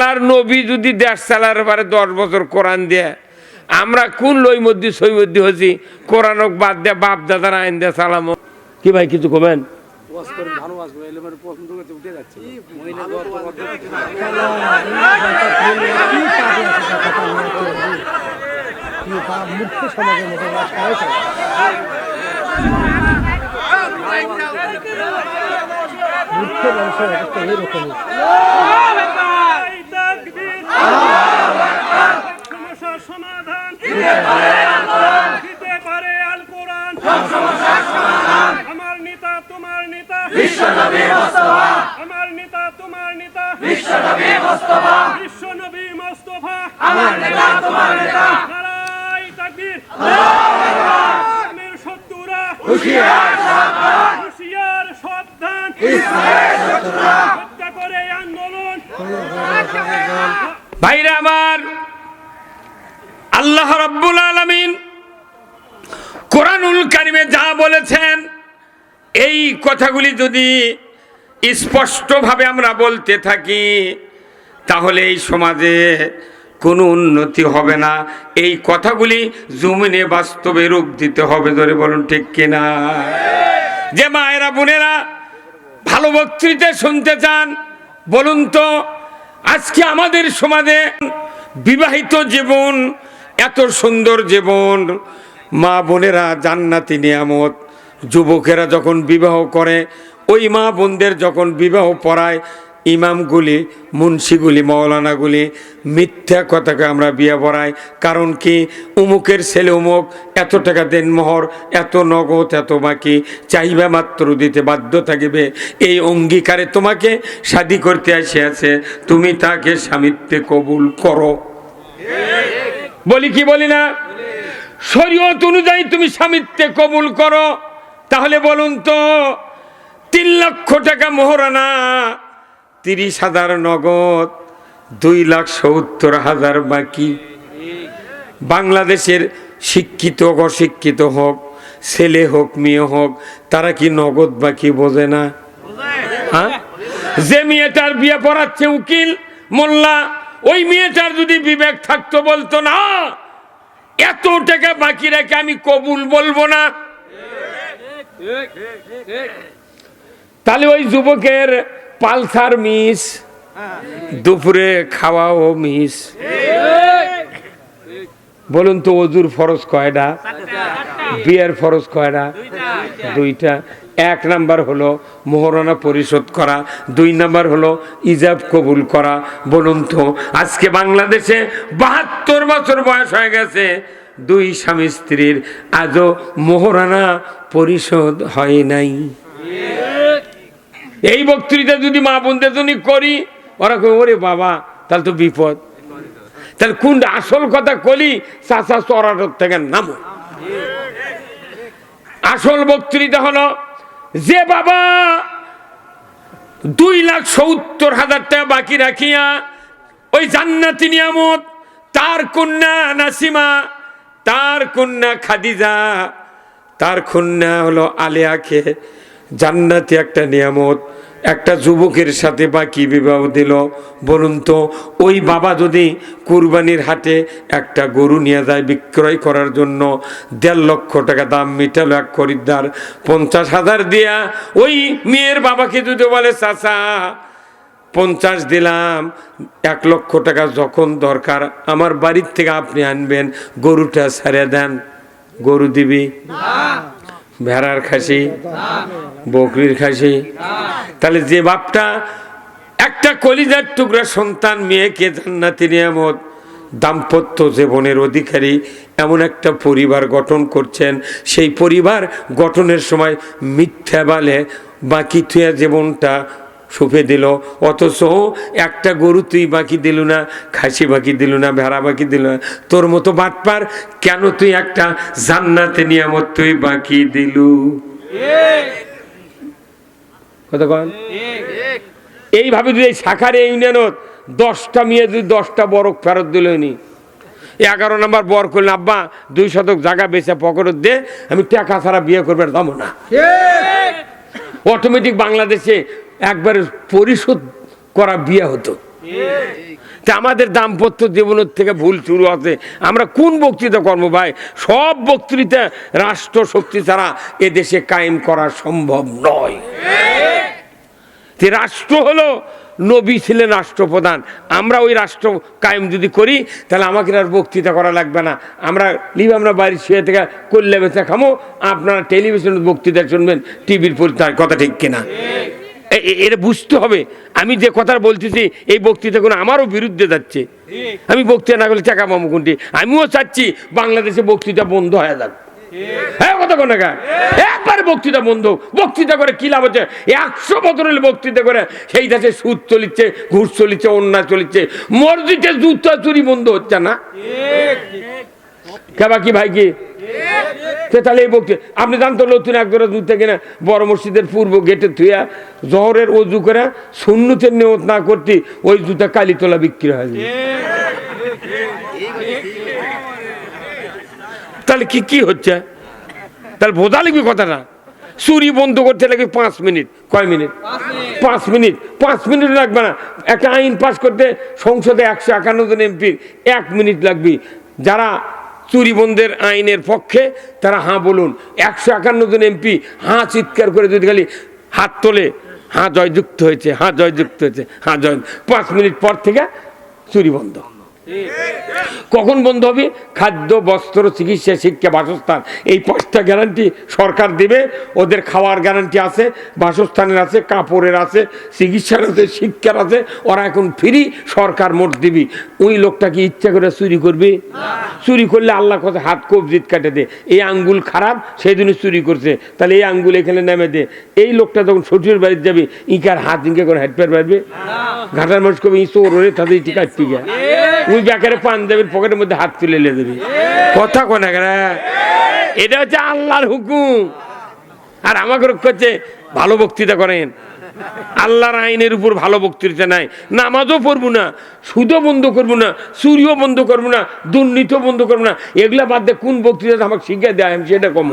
আল্লাহর নবী যদি দেশ চালার পারে 10 বছর কোরআন দিয়ে, আমরা কোন লই মধ্যে সই মধ্যে হচ্ছি কোরআন বাদ দিয়ে বাপ দাদার আইন দিয়ে চালামো। কি ভাই কিছু কবেন? আমার নেতা তোমার নেতা বিশ্বনবী মুস্তাফা, আমার নেতা তোমার নেতা বিশ্বনবী মুস্তাফা, বিশ্বনবী মুস্তাফা, আমার নেতা তোমার নেতা। নারায়ে তাকবীর, আল্লাহু আকবার। আমির শত্রুরা হুঁশিয়ার সাবধান, হুঁশিয়ার সাবধান, ইসলামের শত্রুরা হত্যা করে আন্দোলন। ভাইরা আমার, আল্লাহ রাব্বুল আলামিন কোরআনুল কারিমে যা বলেছেন এই কথাগুলি যদি স্পষ্টভাবে আমরা বলতে থাকি তাহলে এই সমাজে কোনো উন্নতি হবে না। এই কথাগুলি জমিনে বাস্তবে রূপ দিতে হবে। ধরে বলুন ঠিক কিনা? যে মায়েরা বোনেরা ভালো বক্তৃতা শুনতে চান, বলুন তো আজকে আমাদের সমাজে বিবাহিত জীবন, এত সুন্দর জীবন, মা বোনেরা জান্নাতি নিয়ামত, যুবকেরা যখন বিবাহ করে, ওই মা বোনদের যখন বিবাহ পড়ায়, ইমামগুলি, মুন্সিগুলি, মৌলানাগুলি মিথ্যা কথাকে আমরা বিয়ে পড়াই। কারণ কি? উমুকের ছেলে উমুক, এত টাকা দেন মোহর, এত নগদ, এত বাকি, চাইবা মাত্র দিতে বাধ্য থাকিবে। এই অঙ্গীকারে তোমাকে শাদী করতে আসিয়াছে, তুমি তাকে স্বামীত্বে কবুল করো। বলি কি বলি না? শরীয়ত অনুযায়ী তুমি স্বামীত্বে কবুল করো। তাহলে বলুন তো 3 লক্ষ টাকা মোহরানা, 30,000 নগদ, 2,70,000 বাকি। বাংলাদেশের শিক্ষিত অশিক্ষিত হোক, ছেলে হোক মেয়ে হোক, তারা কি নগদ বাকি বোঝে না? হ্যাঁ, যে মেয়েটার বিয়ে পড়াচ্ছে উকিল মোল্লা, ওই মেয়েটার যদি বিবেক থাকতো বলতো না এত টাকা বাকি রেখে আমি কবুল বলবো না। তাহলে ওই যুবকের পালসার মিস, দুপুরে খাওয়াও মিস। বলুন তো ওজুর ফরজ কয়টা? বিয়ের ফরজ কয়টা? 2টা। 1 নাম্বার হলো মোহরানা পরিশোধ করা, 2 নাম্বার হলো ইজাব কবুল করা। বলুন তো আজকে বাংলাদেশে 72 বছর বয়স হয়ে গেছে, 2 স্বামী স্ত্রীর আজও মোহরানা পরিশোধ হয় নাই। এই বক্তৃতা যদি মা বোনদের জন্য করি, ওরা কই ওরে বাবা তাহলে তো বিপদ। তাহলে কোন আসল কথা কলি? চাচা চড়াটোর থেকে নামো। আসল বক্তৃতা হলো যে বাবা 2,70,000 টাকা বাকি রাখিয়া ওই জান্নাতি নিয়ামত তার কন্যা নাসিমা, তার কন্যা খাদিজা, তার কন্যা হলো আলিয়াকে জান্নাতি একটা নিয়ামত একটা যুবকের সাথে বাকি বিবাহ দিল। বলুন তো ওই বাবা যদি কুরবানির হাটে একটা গরু নিয়ে যায় বিক্রয় করার জন্য, 1.5 লক্ষ টাকা দাম মিটালো এক খরিদ্দার, 50,000 দিয়া ওই মেয়ের বাবাকে যদি বলে চাচা 50 দিলাম, 1 লক্ষ টাকা যখন দরকার আমার বাড়ির থেকে আপনি আনবেন, গরুটা ছেড়ে দেন, গরু দিবি? ভেড়ার খাসি, বকরির খাসি? তাহলে যে বাপটা একটা কলিজার টুকরা সন্তান মেয়েকে জান্নাতি নিয়ামত, দাম্পত্য জীবনের অধিকারী এমন একটা পরিবার গঠন করছেন, সেই পরিবার গঠনের সময় মিথ্যা বলে বাকি থুয়া জীবনটা সুফে দিল। অথচ একটা গরু তুই বাকি দিল না, খাসি বাকি দিল না, ভেড়া বাকি দিল না। তোর মতো বাটপার কেন তুই একটা জান্নাতে নিয়ামত তুই বাকি দিলু? কথা কন। এইভাবে যদি শাখারে ইউনিয়নত 10টা মেয়ে যদি 10টা বরক ফেরত দিল নি, 11 নম্বর বর করলেন আব্বা 2 শতক জায়গা বেচে পকেট দে, আমি টাকা ছাড়া বিয়ে করবে দাম না। অটোমেটিক বাংলাদেশে একবার পরিশোধ করা বিয়ে হতো। তা আমাদের দাম্পত্য জীবনের থেকে ভুল শুরু আছে। আমরা কোন বক্তৃতা কর্ম ভাই? সব বক্তৃতা রাষ্ট্র শক্তি ছাড়া এদেশে কায়েম করা সম্ভব নয়। যে রাষ্ট্র হলো, নবী ছিলেন রাষ্ট্রপ্রধান, আমরা ওই রাষ্ট্র কায়েম যদি করি তাহলে আমাকে আর বক্তৃতা করা লাগবে না। আমরা বাড়ির শুয়ে থেকে করলে বেচা খামো, আপনারা টেলিভিশনের বক্তৃতা শুনবেন, টিভির কথা ঠিক কিনা? এটা বুঝতে হবে। আমি যে কথা বলতেছি এই বক্তৃতা কোনো আমারও বিরুদ্ধে যাচ্ছে। আমি বক্তৃতা না করলে টাকা পাবো কোনটি? আমিও চাচ্ছি বাংলাদেশে বক্তৃতা বন্ধ হয়ে যাক। হ্যাঁ, কথা কোন একবার বক্তৃতা বন্ধ। বক্তৃতা করে কি লাভ হচ্ছে? 100 বছরের বক্তৃতা করে সেই দেশে সুদ চলিচ্ছে, ঘুষ চলিচ্ছে, অন্যায় চলিচ্ছে, মসজিদে জুতা চুরি বন্ধ হচ্ছে না। কেবা কি ভাই কি? তাহলে এই বক্তৃতা আপনি জানতো নতুন একজোড়া জুতা কিনা বড় মসজিদের পূর্ব গেটে থুয়া জহরের অজু করে সুন্নতের নিয়ত না করতে ওই জুতা কালীতলা বিক্রি হয়। তাহলে কি হচ্ছে? তাহলে বোঝা লাগবে কথাটা। চুরি বন্ধ করতে লাগবে 5 মিনিট। কয় মিনিট? 5 মিনিট। 5 মিনিট লাগবে না। একটা আইন পাস করতে সংসদে 151 জন এমপি 1 মিনিট লাগবে। যারা চুরি বন্ধের আইনের পক্ষে তারা হাঁ বলুন। 151 জন এমপি হাঁ চিৎকার করে যদি খালি হাত তোলে, হাঁ জয়যুক্ত হয়েছে, হাঁ জয়যুক্ত হয়েছে, হাঁ জয়। 5 মিনিট পর থেকে চুরি বন্ধ। কখন বন্ধ হবে? খাদ্য, বস্ত্র, চিকিৎসা, শিক্ষা, বাসস্থান, এই 5টা গ্যারান্টি সরকার দিবে। ওদের খাওয়ার গ্যারান্টি আছে, বাসস্থানের আছে, কাপড়ের আছে, চিকিৎসার আছে, শিক্ষার আছে। ওরা এখন ফ্রি, সরকার মোট দিবি। ওই লোকটা কি ইচ্ছা করে চুরি করবে? চুরি করলে আল্লাহ কথা হাত কবজিত কাটে দে। এই আঙ্গুল খারাপ, সেই জন্য চুরি করছে, তাহলে এই আঙ্গুল এখানে নেমে দে। এই লোকটা যখন শ্বশুর বাড়িতে যাবে ইকার হাত ইঙ্কে করে হাঁট পের পারবে? ঘাটার মানুষ কবি ই চোর হয়ে তাদের ইটি কাটতে গিয়া ওই ব্যাকারে পাঞ্জাবির পকেটের মধ্যে হাত তুলে লে দেবে। কথা কোনা এটা হচ্ছে আল্লাহর হুকুম। আর আমাকে করছে ভালো বক্তৃতা করেন, আল্লাহর আইনের উপর ভালো বক্তৃতা নাই। নামাজও পড়বো না, সুদও বন্ধ করবো না, চুরিও বন্ধ করবো না, দুর্নীতিও বন্ধ করবো না। এগুলা বাদ দিয়ে কোন বক্তৃতা আমাকে শিক্ষা দেয় আমি সেটা কম।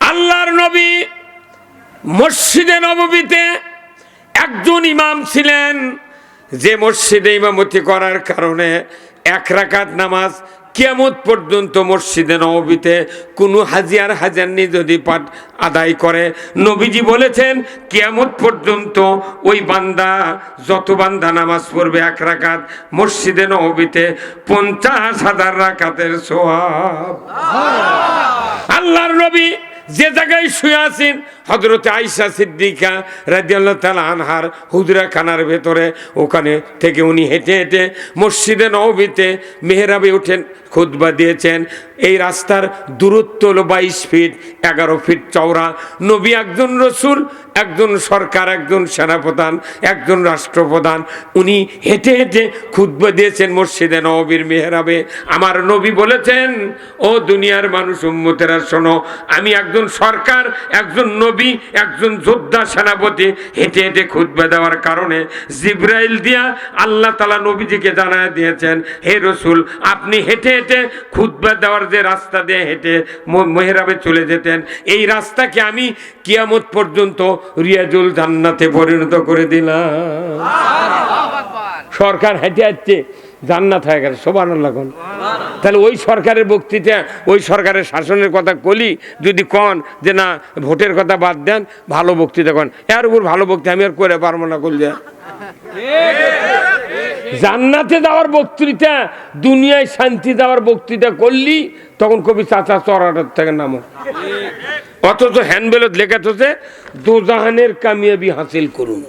আল্লাহর নবী মসজিদে নববীতে একজন ইমাম ছিলেন, যে মসজিদে ইমামতি করার কারণে 1 রাকাত নামাজ কিয়ামত পর্যন্ত মসজিদে নববীতে কোনো হাজিয়ার হাজারনি যদি পাঠ আদায় করে, নবীজি বলেছেন কিয়ামত পর্যন্ত ওই বান্দা, যত বান্দা নামাজ পড়বে 1 রাকাত মসজিদে নববীতে 50,000 রাকাতের সওয়াব। আল্লাহর নবী যে জায়গায় শুয়ে আছেন, হযরত আয়েশা সিদ্দিকা রাদিয়াল্লাহু তাআলা আনহার হুজরা খানার ভেতরে, ওখানে থেকে উনি হেঁটে হেঁটে মসজিদে নববীতে মেহরাবে উঠেন, খুতবা দিয়েছেন। এই রাস্তার দূরত্ব হলো 22 ফিট, 11 ফিট চওড়া। নবী একজন রসুল, একজন সরকার, একজন সেনাপ্রধান, একজন রাষ্ট্রপ্রধান। উনি হেঁটে হেঁটে খুতবা দিয়েছেন মসজিদে নববীর মেহরাবে। আমার নবী বলেছেন, ও দুনিয়ার মানুষ, উম্মতেরা শোনো, আমি একজন সরকার, একজন নবী, একজন যোদ্ধা, সেনাপতি, হেঁটে হেঁটে খুতবা দেওয়ার কারণে জিবরাইল দিয়া আল্লাহ তাআলা নবীজিকে জানায় দিয়েছেন, হে রসুল, আপনি হেঁটে হেঁটে খুতবা দেওয়ার যে রাস্তা দিয়ে হেঁটে মেহরাবে চলে যেতেন, এই রাস্তাকে আমি কিয়ামত পর্যন্ত রিয়াজুল জান্নাতে পরিণত করে দিলাম। সরকার হেঁটে আসছে, জান্নাত হয়ে গেছে। সুবহানাল্লাহ। তাহলে ওই সরকারের বক্তৃতা, ওই সরকারের শাসনের কথা কলি যদি কন যে না ভোটের কথা বাদ দেন, ভালো বক্তৃতা কন, এর উপর ভালো বক্তৃতা আমি আর করে পারবো না। করলে জান্নাতে যাওয়ার বক্তৃতা, দুনিয়ায় শান্তি দেওয়ার বক্তৃতা করলি তখন কবি চাচা চড়াটার থেকে নামো। অথচ হ্যান্ডবেলত লেখা আছে দোজাহানের কামিয়াবি হাসিল করুন।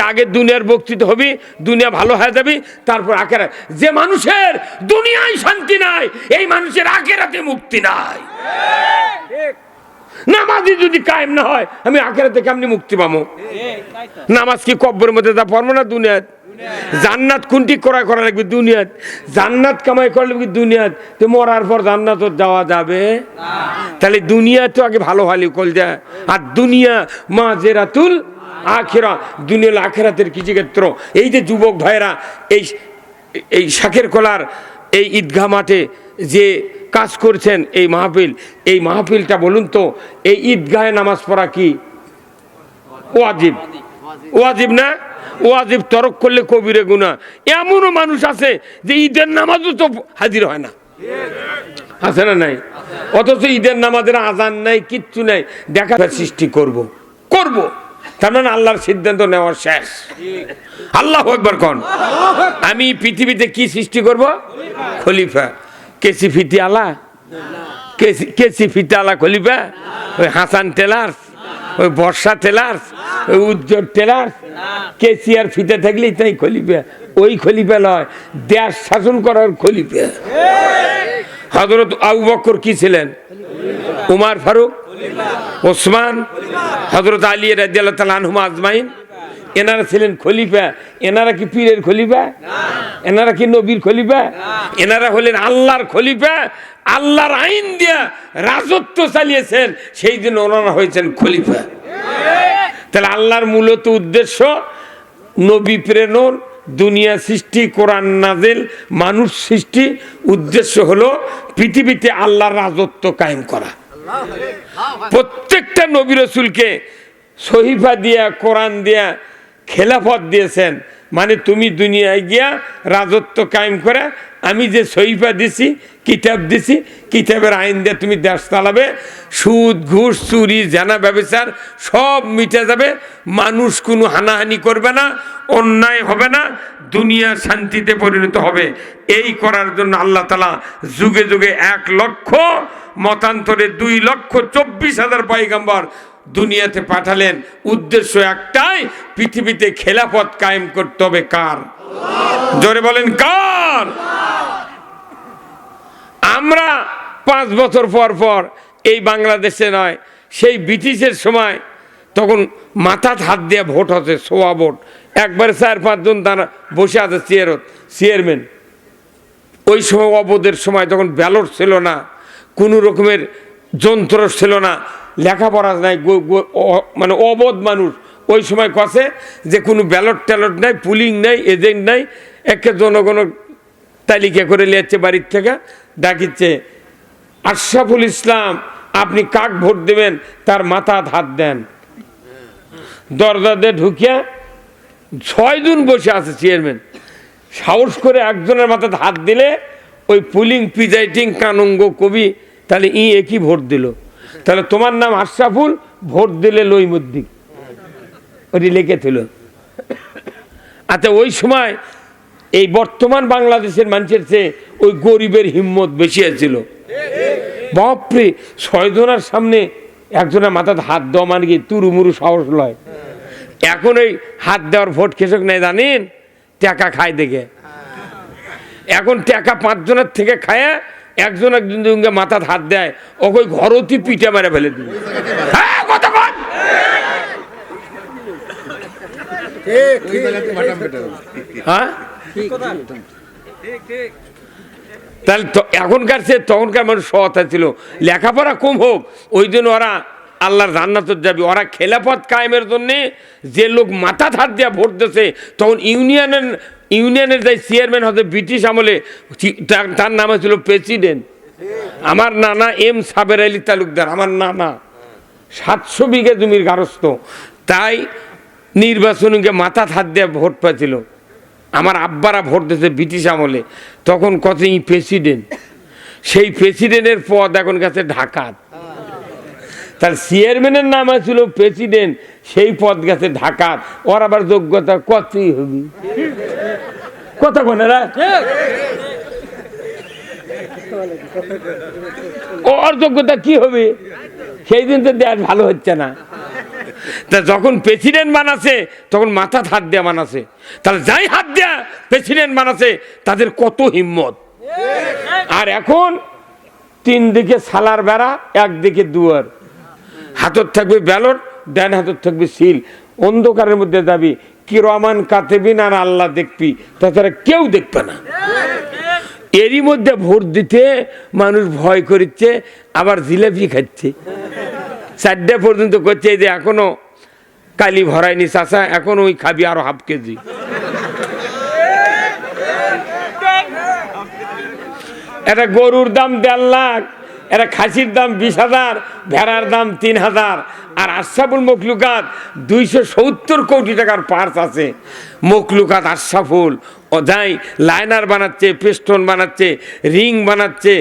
আগে দুনিয়ার বক্তৃতা হবে, দুনিয়া ভালো হয়ে যাবে, তারপর আখেরাত। যে মানুষের দুনিয়ায় শান্তি নাই, এই মানুষের আখেরাতে মুক্তি নাই। নামাজি যদি কায়েম না হয়, আমি আখেরাতে কেমনি মুক্তি পাবো? নামাজ কি কব্বরের মধ্যে যা পড়বো না দুনিয়াত? জান্নাত কোনটি করা লাগবে? দুনিয়াত। জান্নাত কামাই করা লাগবে দুনিয়াত। তো মরার পর জান্নাত যাওয়া যাবে? তাহলে দুনিয়া তো আগে ভালো ভালো কল যায়। আর দুনিয়া মাজেরাতুল আখিরা, দুনিয়া আখিরাতের কিছু ক্ষেত্র। এই যে যুবক ভাইরা এই শাকের কলার এই ঈদগাহ মাঠে যে কাজ করছেন এই মাহফিলটা বলুন তো, এই ঈদগাহে নামাজ পড়া কি ওয়াজিব? ওয়াজিব না? ওয়াজিব তরক করলে কবিরে গুনাহ। এমনও মানুষ আছে যে ঈদের নামাজও তো হাজির হয় না, আছে না নাই? অথচ ঈদের নামাজের আজান নাই, কিচ্ছু নাই, দেখা সৃষ্টি করব তার মানে আল্লাহর সিদ্ধান্ত নেওয়া শেষ। আল্লাহু আকবার কোন। আমি পৃথিবীতে কি সৃষ্টি করব? খলিফা। কেসি ফিতি আলা, কেসি ফিতে আলা খলিফা? ওই হাসান টেলার্স, ওই বর্ষা টেলার্স, ওই উজ্জ্বল টেলার্স? কেসি আর ফিতে থাকলেই তাই খলিফা? ওই খলিফা নয়, দেশ শাসন করার খলিফা। হযরত আবু বকর কি ছিলেন? উমর ফারুক, ওসমান, হযরত আলী রাদিয়াল্লাহু তাআলা আনহুম আজমাইন, এনারা ছিলেন খলিফা। এনারা কি পীরের খলিফা? এনারা কি নবীর খলিফা? এনারা হলেন আল্লাহর খলিফা। আল্লাহর আইন দিয়া রাজত্ব চালিয়েছেন, সেই জন্য ওনারা হয়েছেন খলিফা। তাহলে আল্লাহর মূলত উদ্দেশ্য নবী প্রেরণ, দুনিয়া সৃষ্টি, কোরআন নাজিল, মানুষ সৃষ্টি। উদ্দেশ্য হলো পৃথিবীতে আল্লাহর রাজত্ব কায়েম করা। প্রত্যেকটা নবী রাসূলকে সহিফা দিয়া, কোরআন দিয়া খেলাফত দিয়েছেন, মানে তুমি দুনিয়ায় গিয়া রাজত্ব কায়েম করে, আমি যে সহিফা দিছি, কিতাব দিছি, কিতাবের আইন দিয়ে তুমি দেশ চালাবে। সুদ, ঘুষ, চুরি, জানা, ব্যভিচার সব মিটে যাবে। মানুষ কোনো হানাহানি করবে না, অন্যায় হবে না, দুনিয়া শান্তিতে পরিণত হবে। এই করার জন্য আল্লাহ তাআলা যুগে যুগে 1 লক্ষ, মতান্তরে 2,24,000 পয়গম্বর দুনিয়াতে পাঠালেন। উদ্দেশ্য একটাই, পৃথিবীতে খেলাফত কায়েম করতে হবে। কার? জোরে বলেন কার? আমরা 5 বছর পর পর এই বাংলাদেশে নয়, সেই ব্রিটিশের সময় তখন মাথাত হাত দিয়ে ভোট হচ্ছে, সোয়া ভোট। একবারে 4-5 জন তারা বসে আছে চেয়ারম্যান। ওই সময় অবদের সময় তখন ব্যালট ছিল না, কোনো রকমের যন্ত্র ছিল না, লেখাপড়া নাই, মানে অবধ মানুষ। ওই সময় কছে যে কোনো ব্যালট ট্যালট নাই, পুলিং নাই, এজেন্ট নাই, একে জনগণ তালিকা করে নিয়েছে বাড়ির থেকে, ডাকিচ্ছে আশরাফুল ইসলাম, আপনি কাক ভোট দেবেন? তার মাথায় হাত দেন। দরজা দিয়ে ঢুকিয়া 6 জন বসে আছে চেয়ারম্যান, সাহস করে একজনের মাথায় হাত দিলে ওই পুলিং প্রিজাইডিং কানুঙ্গ কবি, তাহলে একই ভোট দিল। তাহলে তোমার নাম আশরাফুল, ভোট দিলে লইমুদ্দিন, ওটি লিখেছিল। আচ্ছা, ওই সময় এই বর্তমান বাংলাদেশের মানুষের চেয়ে ওই গরিবের হিম্মত বেশি ছিল। বাপরে, 6 জনের সামনে একজনের মাথায় হাত দেওয়া মানে কি তুরুমুরু সাহস লয়। এখন ওই হাত দেওয়ার ভোট খেসক নাই জানেন, টাকা খায় দেখে। এখন টাকা 5 জনের থেকে খায়, একজন একজনকে মাথায় হাত দেয়, ওকে ঘরতি পিঠে মেরে ফেলে দিবে। হ্যাঁ, তাহলে এখনকার সে তখনকার মানুষ সহতা ছিল, লেখাপড়া কম হোক, ওই জন্য ওরা আল্লাহর জান্নাতে যাবে। ওরা খেলাফত কায়েমের জন্যে যে লোক মাথা হাত দিয়ে ভোট দিয়েছে, তখন ইউনিয়নের যে চেয়ারম্যান হতে ব্রিটিশ আমলে, তার নাম ছিল প্রেসিডেন্ট। আমার নানা এম সাবের আলী তালুকদার, আমার নানা 700 বিঘা জমির গারস্থ, তাই নির্বাচনকে মাথা হাত দিয়ে ভোট পাচ্ছিল। আমার আব্বারা ভোট দিয়েছে ব্রিটিশ আমলে, তখন কত প্রেসিডেন্ট, সেই প্রেসিডেন্টের পদ এখন গেছে ঢাকা। তার চেয়ারম্যানের নাম ছিল প্রেসিডেন্ট, সেই পদ গেছে ঢাকা। ওর আবার যোগ্যতা কতই হবে, কথা বলেরা, ওর যোগ্যতা কি হবে? সেই দিন তো দেশ ভালো হচ্ছে না। তা যখন প্রেসিডেন্ট বানাছে তখন মাথা হাত দেয়া বানাছে, তাহলে যাই হাত দেয়া প্রেসিডেন্ট বানাছে তাদের কত হিম্মত। আর এখন 3 দিকে সালার বেড়া, একদিকে দুয়ার, হাতত থাকবে ব্যালট, ডান হাতত থাকবে সিল, অন্ধকারের মধ্যে যাবি, কিরামান কাতিবিন, আর আল্লাহ দেখবি, তাছাড়া কেউ দেখবে না। এরই মধ্যে ভোট দিতে মানুষ ভয় করছে, আবার জিলাপি খাচ্ছে। 4টা পর্যন্ত করছে যে এখনো কালি ভরায়নি চাচা, এখন ওই খাবি আরো ½ কেজি। একটা গরুর দাম 1.5 লাখ, একটা খাসির দাম 20,000, ভেড়ার দাম 3,000, আর আশরাফুল মখলুকাত 270 কোটি টাকার পার্স আছে। মখলুকাত আশরাফুল ও যাই লাইনার বানাচ্ছে, পেস্টন বানাচ্ছে, রিং বানাচ্ছে,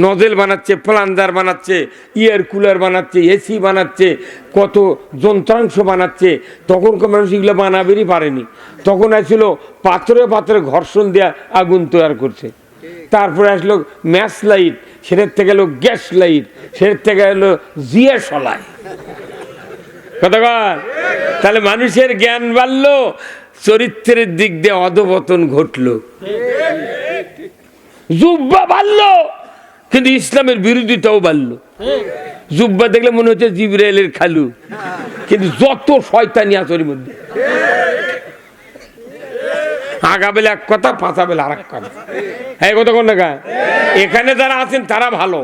নজেল বানাচ্ছে, প্লাঞ্জার বানাচ্ছে, ইয়ার কুলার বানাচ্ছে, এসি বানাচ্ছে, কত যন্ত্রাংশ বানাচ্ছে। তখনকার মানুষ এগুলো বানাবেরই পারেনি। তখন আসছিল পাথরে পাথরে ঘর্ষণ দেওয়া আগুন তৈরি করছে। তারপরে আসলো ম্যাচ লাইট, সেটার থেকে এলো গ্যাস লাইট, সেটার থেকে এলো জিয়া সলাই। কতক্ষণ? তাহলে মানুষের জ্ঞান বাড়লো, চরিত্রের দিক দিয়ে অধপতন ঘটলো। জুব্বা বাড়লো, কিন্তু ইসলামের বিরোধিতাও বাড়লো। জুব্বা দেখলে মনে হচ্ছে জিবরাইলের খালু, কিন্তু যত শয়তানি আছে ওর মধ্যে। আগা বেলা এক কথা, পাঁচা বেলা আর এক কথা। হ্যাঁ, কতক্ষণ না এখানে যারা আছেন তারা ভালো।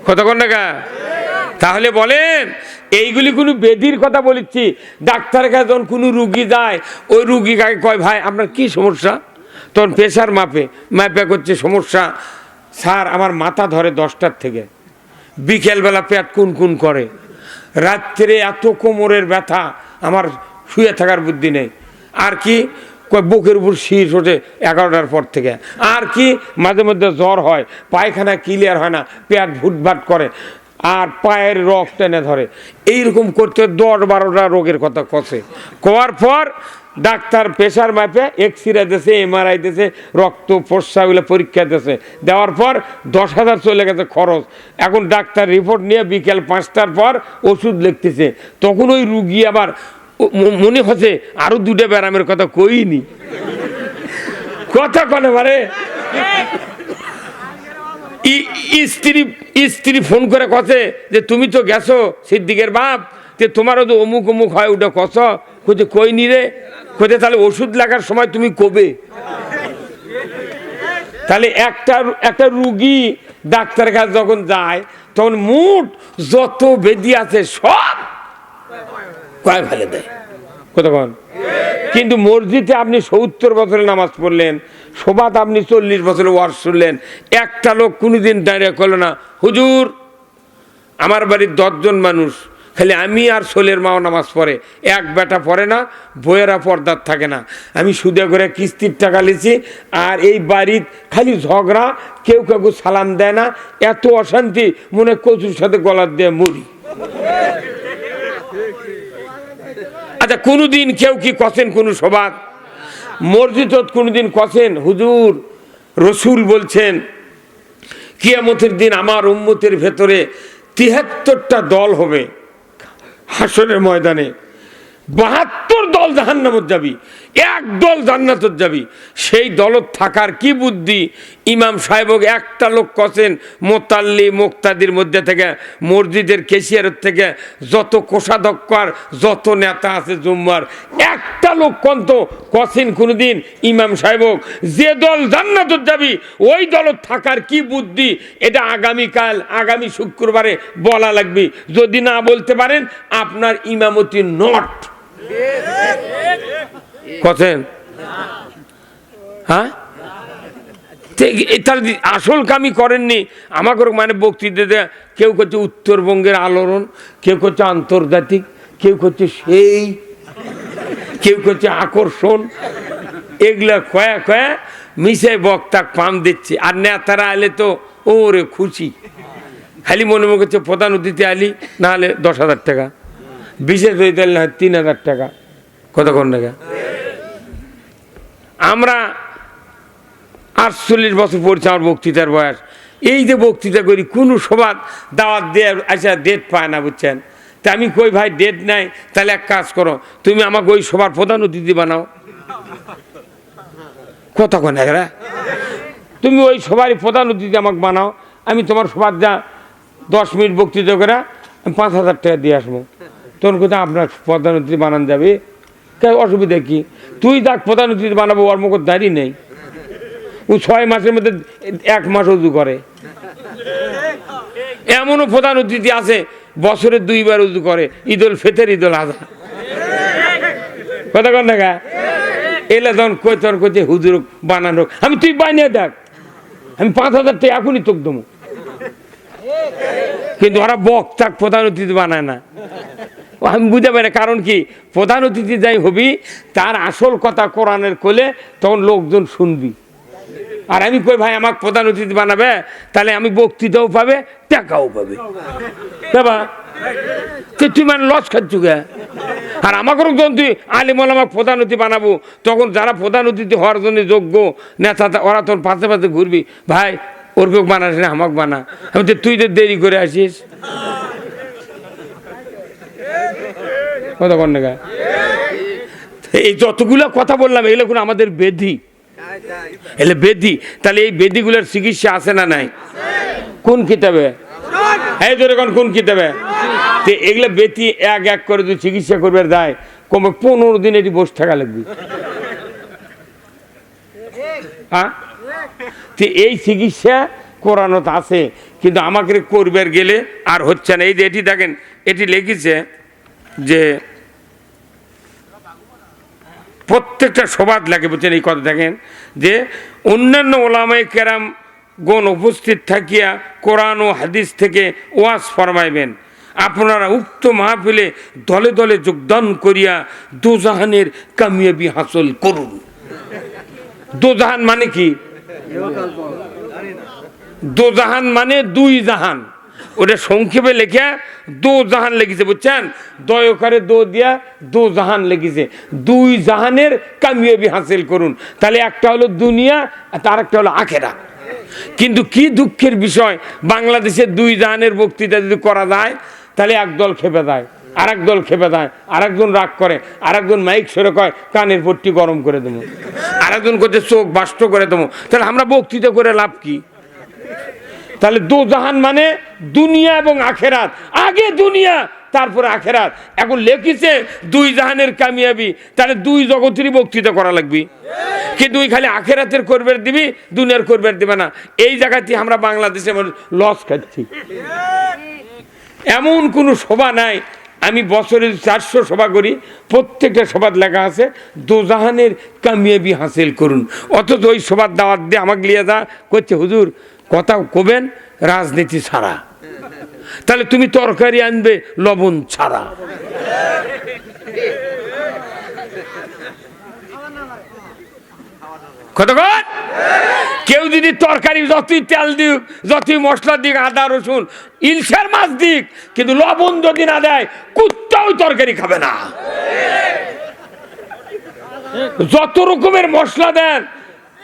কতক্ষণ না? তাহলে বলেন, এইগুলি কোনো বেদির কথা বলেছি। ডাক্তারের কাছে যখন কোনো রুগী যায়, ওই রুগীকে কয়, ভাই আপনার কি সমস্যা? তখন প্রেশার মাপে করছে সমস্যা, স্যার আমার মাথা ধরে 10টার থেকে, বিকেলবেলা পেট কুন করে, রাত্রে এত কোমরের ব্যথা, আমার শুয়ে থাকার বুদ্ধি নেই। আর কি বুকের উপর শীষ ওঠে 11টার পর থেকে। আর কি মাঝে মধ্যে জ্বর হয়, পায়খানা ক্লিয়ার হয় না, পেট ভুটভাট করে, আর পায়ের রক টেনে ধরে। এইরকম করতে 10-12টা রোগের কথা কষে। কোয়ার পর ডাক্তার প্রেশার মাপে এক্সরে দিয়েছে, MRI দিয়েছে, রক্ত প্রস্রাবগুলো পরীক্ষা দিয়েছে। দেওয়ার পর 10,000 চলে গেছে খরচ। এখন ডাক্তার রিপোর্ট নিয়ে বিকেল 5টার পর ওষুধ লিখতেছে। তখন ওই রুগী আবার মনে হচ্ছে আরো 2টা ব্যারামের কথা কইনি। কথা কনে পারে স্ত্রী ফোন করে কছে যে তুমি তো গেছো সিদ্দিকের বাপ, যে তোমারও তো অমুক অমুক হয়, ওটা কছ কোথায় কই নি রে, কোথায় তাহলে ওষুধ লাগার সময় তুমি কবে? তাহলে একটা রুগী ডাক্তারের কাছে যখন যায়, তখন মুঠ যত বেদি আছে সব কয় ফেলে দেয়। কতক্ষণ? কিন্তু মসজিদে আপনি 70 বছরের নামাজ পড়লেন, সবাত আপনি 40 বছরের ওয়াজ শুনলেন, একটা লোক কোনোদিন দাঁড়িয়ে করলো না, হুজুর আমার বাড়ির 10 জন মানুষ, খালি আমি আর সোলের মাও নামাজ পড়ে, এক বেটা পড়ে না, বইয়েরা পর্দার থাকে না, আমি সুদে করে কিস্তির টাকা লিছি, আর এই বাড়ির খালি ঝগড়া, কেউ কাউকে সালাম দেয় না, এত অশান্তি, মনে কচুর সাথে গলার দিয়ে মরি। আচ্ছা, কোনোদিন কেউ কি কছেন কোনো সবাদ? মসজিদ কোনোদিন কছেন হুজুর রসুল বলছেন কিয়ামতের দিন আমার উম্মতের ভেতরে 73টা দল হবে হাসরের ময়দানে, 72 দল জাহান্নামত যাবি, এক দল জান্নাতত যাবি। সেই দলত থাকার কি বুদ্ধি? ইমাম সাহেব একটা লোক কছেন মোতাল্লি মুক্তাদির মধ্যে থেকে, মসজিদের কেশিয়ারের থেকে, যত কোষাধ্যক্ষ আর যত নেতা আছে জুম্মার, একটা লোক কন্ত কছেন কোনোদিন ইমাম সাহেব যে দল জান্নাতত যাবি ওই দলত থাকার কি বুদ্ধি? এটা আগামীকাল, আগামী শুক্রবারে বলা লাগবে। যদি না বলতে পারেন আপনার ইমামতি নট। কছেন? হ্যাঁ, তার আসল কামই করেননি। আমাকে মানে বক্তৃতা কেউ করছে উত্তরবঙ্গের আলোড়ন, কেউ করছে আন্তর্জাতিক, কেউ করছে সেই, কেউ করছে আকর্ষণ, এগুলা কয়া মিশে বক্তা পাম দিচ্ছে। আর নেতারা আলে তো ওরে খুশি, খালি মনে মনে করছে প্রধান অতিথি আলি না হলে 10,000 টাকা, বিশেষ হইতে না 3,000 টাকা। কতক্ষণ টাকা? আমরা 48 বছর পড়ছি, আমার বক্তৃতার বয়স। এই যে বক্তৃতা করি, কোনো সভা দাওয়াত দিয়ে আচ্ছা ডেট পায় না, বুঝছেন? তা আমি কই ভাই ডেট নাই, তাহলে এক কাজ করো, তুমি আমাকে ওই সভার প্রধান অতিথি বানাও। কতক্ষণ এরা? তুমি ওই সবারই প্রধান অতিথি আমাকে বানাও, আমি তোমার সবার যা 10 মিনিট বক্তৃতা করে 5,000 টাকা দিয়ে আসবো। তখন কোথায় আপনার প্রধান অতিথি বানান যাবে? অসুবিধা কি? তুই দেখ প্রধান অতিথি বানাবো, ওর মুখ দাঁড়িয়ে নেই, ও 6 মাসের মধ্যে 1 মাস উজু করে। এমনও প্রধান অতিথি আছে বছরে 2 বার উজু করে, ঈদুল ফিতর, ঈদুল আজহা। কথা কন না? এলে যখন তোর কইতে হুজুর বানানো, আমি তুই বানিয়ে দেখ, আমি 5,000 টাকা এখনই তোকে দেবো। কিন্তু ওরা বক্তা প্রধান অতিথি বানায় না। আমি বুঝতে পারি কারণ কি, প্রধান অতিথি যাই হবি তার আসল কথা কোরআনের কোলে, তখন লোকজন শুনবি। আর আমি কই ভাই আমাকে প্রধান অতিথি বানাবে, তাহলে আমি বক্তৃতাও পাবে, টাকাও পাবে। তুই মানে লস খাচ্ছ গে। আর আমাকেও যখন তুই আলিমল আমাকে প্রধান অতিথি বানাবো, তখন যারা প্রধান অতিথি হওয়ার জন্য যোগ্য নেতা ওরা তোর পাশে পাশে ঘুরবি, ভাই ওর কেউ বানাস না, আমাকে বানা। আমি তো তুই তো দেরি করে আসিস কথা কন না। এই যতগুলো কথা বললাম এগুলো কোনো আমাদের বেধি, এলে বেধি। তাহলে এই বেধিগুলোর চিকিৎসা আছে না নাই? কোন কিতাবে? এই ধরে কোন কিতাবে? এগুলো বেতি এক এক করে তুই চিকিৎসা করবে যায়, কমে 15 দিন এটি বসে থাকা লাগবে। হ্যাঁ, এই চিকিৎসা কোরআনত আছে, কিন্তু আমাকে করবে গেলে আর হচ্ছে না। এই যে এটি দেখেন, এটি লিখেছে যে প্রত্যেকটা সবাদ লাগে, বুঝছেন এই কথা দেখেন, যে অন্যান্য ওলামায়ে কেরাম গণ উপস্থিত থাকিয়া কোরআন ও হাদিস থেকে ওয়াজ ফরমাইবেন। আপনারা উক্ত মাহফিলে দলে দলে যোগদান করিয়া দোজাহানের কামিয়াবি হাসিল করুন। দোজাহান মানে কি? দোজাহান মানে 2 জাহান, ওটা সংক্ষেপে লেখা দোজাহান লেগেছে, বুঝছেন? দয়কারে দো দিয়া দোজাহান লেগেছে। 2 জাহানের কামিয়াবি হাসিল করুন। তাহলে একটা হলো দুনিয়া, আর একটা হলো আখেরাত। কিন্তু কি দুঃখের বিষয়, বাংলাদেশে 2 জাহানের বক্তৃতা যদি করা যায়, তাহলে একদল খেপে যায়, আর একদল খেপে যায়, আর একজন রাগ করে, আর একজন মাইক সরে কয় কানের পট্টি গরম করে দেবো, আর একজন করছে চোখ বাষ্ট করে দেবো। তাহলে আমরা বক্তৃতা করে লাভ কি? তাহলে দোজাহান মানে দুনিয়া এবং আখেরাত, আগে দুনিয়া তারপরে আখেরাত। এখন লেখিছে 2 জাহানের কামিয়াবি, তাহলে 2 জগতেরই বক্তৃতা করা লাগবে। কিন্তু তুই খালি আখেরাতের করবে দিবি, দুনিয়ার করবে দিবে না। এই জায়গাতে আমরা বাংলাদেশে লস খাচ্ছি। এমন কোনো সভা নাই, আমি বছরে 400 সভা করি, প্রত্যেকটা সভার লেখা আছে দোজাহানের কামিয়াবি হাসিল করুন। অথচ ওই সভার দাওয়াত দিয়ে আমাকে লিয়ে যা করছে, হুজুর কথা কবেন রাজনীতি ছাড়া। তাহলে তুমি তরকারি আনবে লবণ ছাড়া। কতক্ষণ কেউ যদি তরকারি যতই তেল দিক, যতই মশলা দিক, আদা রসুন ইলশার মাছ দিক, কিন্তু লবণ যদি না দেয় কুত্তাও তরকারি খাবে না। যত রকমের মশলা দেন,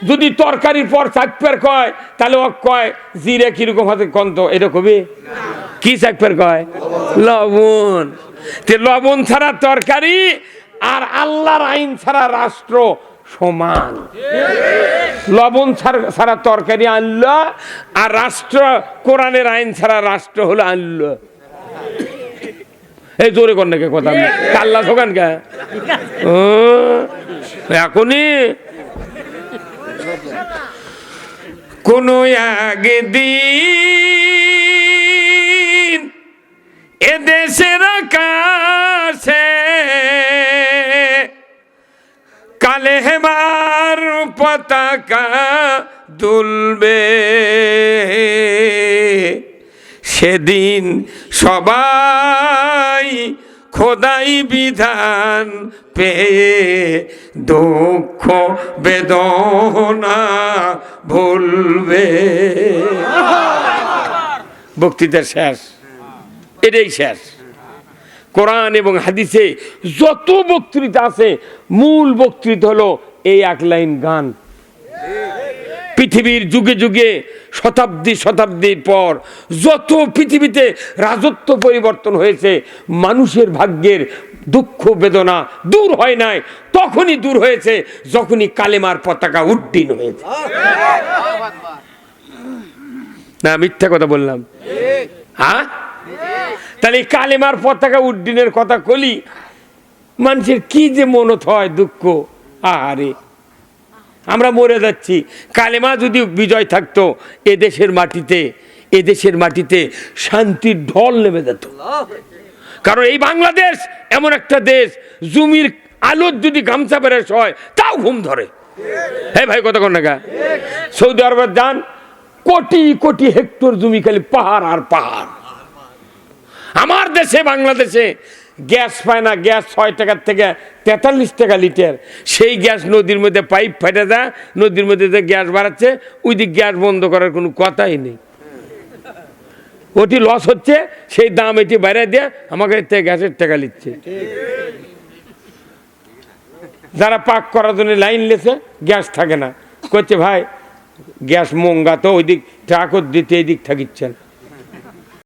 যদি তরকারির পর চাকপের কয়, তাহলে ও কয় জিরে কিরকম হাতে কন্ত, এরকমই কি চাকপের কয় লবণ। লবণ ছাড়া তরকারি আর আল্লাহর আইন ছাড়া রাষ্ট্র সমান। লবণ ছাড়া তরকারি আনলো, আর রাষ্ট্র কোরআনের আইন ছাড়া রাষ্ট্র হলো আনলো। এই জোরে কন্যাকে কথা কাল্লা দোকান কে এখনই কোন একদিন এদেশের আকাশে কালেমার পতাকা দুলবে, সেদিন সবাই খোদাই বিধান পেয়ে দুঃখ বেদনা ভুলবে। বক্তৃতা শেষ, এটাই শেষ। কোরআন এবং হাদিসে যত বক্তৃতা আছে, মূল বক্তৃতা হলো এই 1 লাইন গান। পৃথিবীর যুগে যুগে শতাব্দীর পর যত পৃথিবীতে রাজত্ব পরিবর্তন হয়েছে, মানুষের ভাগ্যের দুঃখ বেদনা দূর হয় নাই, তখনই দূর হয়েছে যখনই কালেমার পতাকা উড্ডীন হয়েছে। না মিথ্যা কথা বললাম? হ্যাঁ, তাহলে কালেমার পতাকা উড্ডীনের কথা কলি, মানুষের কি যে মনত হয় দুঃখ। আরে আমরা মরে যাচ্ছি, কালেমা যদি বিজয় থাকতো, এদেশের মাটিতে শান্তির ঢল নেমে যেত। কারণ এই বাংলাদেশ এমন একটা দেশ, জমির আলোর যদি গামছা বেরোস হয় তাও ঘুম ধরে। হ্যাঁ ভাই, কতক্ষণ নাগা সৌদি আরবের যান, কোটি কোটি হেক্টর জমি খালি পাহাড় আর পাহাড়। আমার দেশে বাংলাদেশে গ্যাস পায় না, গ্যাস 6 টাকার থেকে 43 টাকা লিটার। সেই গ্যাস নদীর মধ্যে পাইপ ফেটে যায়, নদীর মধ্যে যে গ্যাস বাড়াচ্ছে ওই দিক গ্যাস বন্ধ করার কোনো কথাই নেই। ওটি লস হচ্ছে, সেই দাম এটি বাইরে দিয়ে আমাকে থেকে গ্যাসের টাকা নিচ্ছে। যারা পাক করার জন্য লাইন লেছে গ্যাস থাকে না, করছে ভাই গ্যাস মঙ্গা তো ওই দিক ট্রাকও দিতে এই দিক থাকিচ্ছেন।